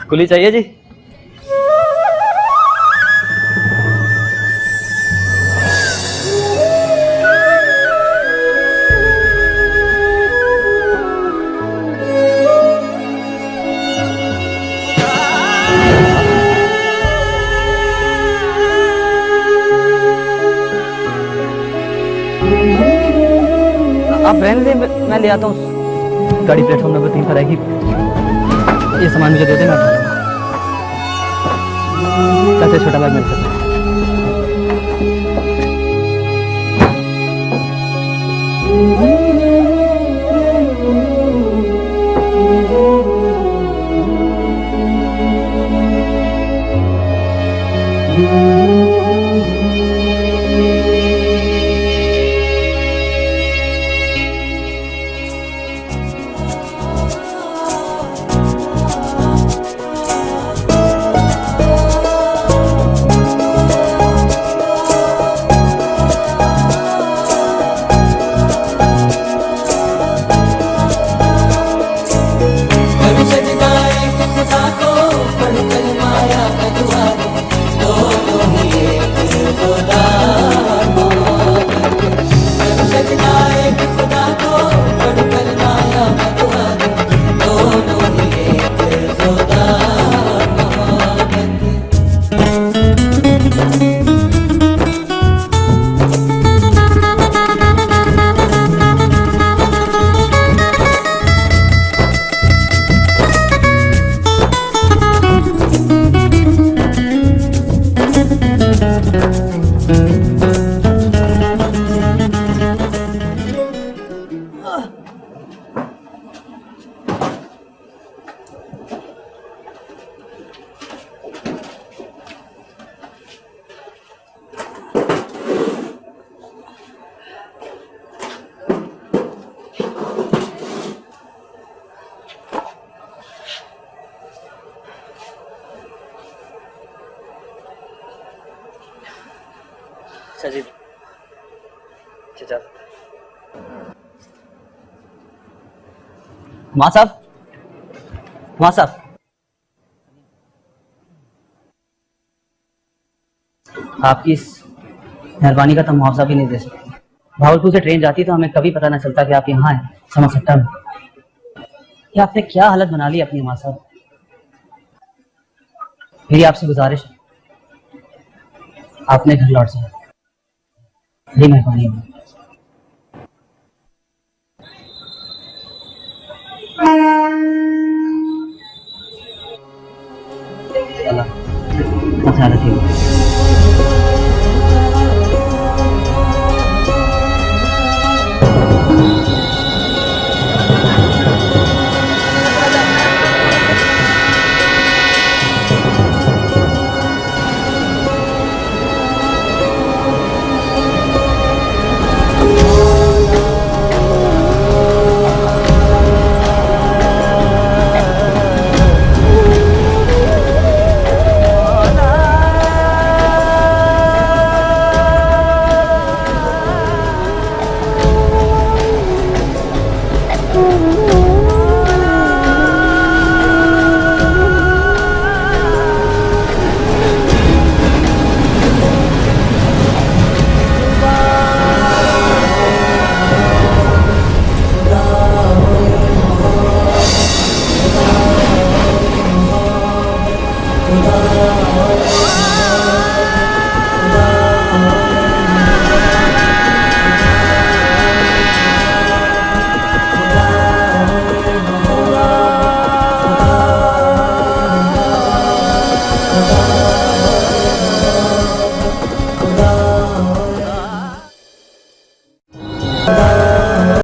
कुली चाहिए जी। आप रहने दे, मैं ले आता हूँ। गाड़ी प्लेटफॉर्म नंबर 3 पर आएगी। ये सामान मुझे दे देना। चाचा छोटा बैग मिल सकता है। जी मां साहब, मां साहब, आपकी इस मेहरबानी का तो मुआवजा भी नहीं दे सकते। भावलपुर से ट्रेन जाती तो हमें कभी पता न चलता कि आप यहाँ हैं, समझ सकता हूँ। कि आपने क्या हालत बना ली अपनी मां साहब। मेरी आपसे गुजारिश है, आपने घर लौट जाए। बड़ी मेहरबानी है। अच्छा ठीक।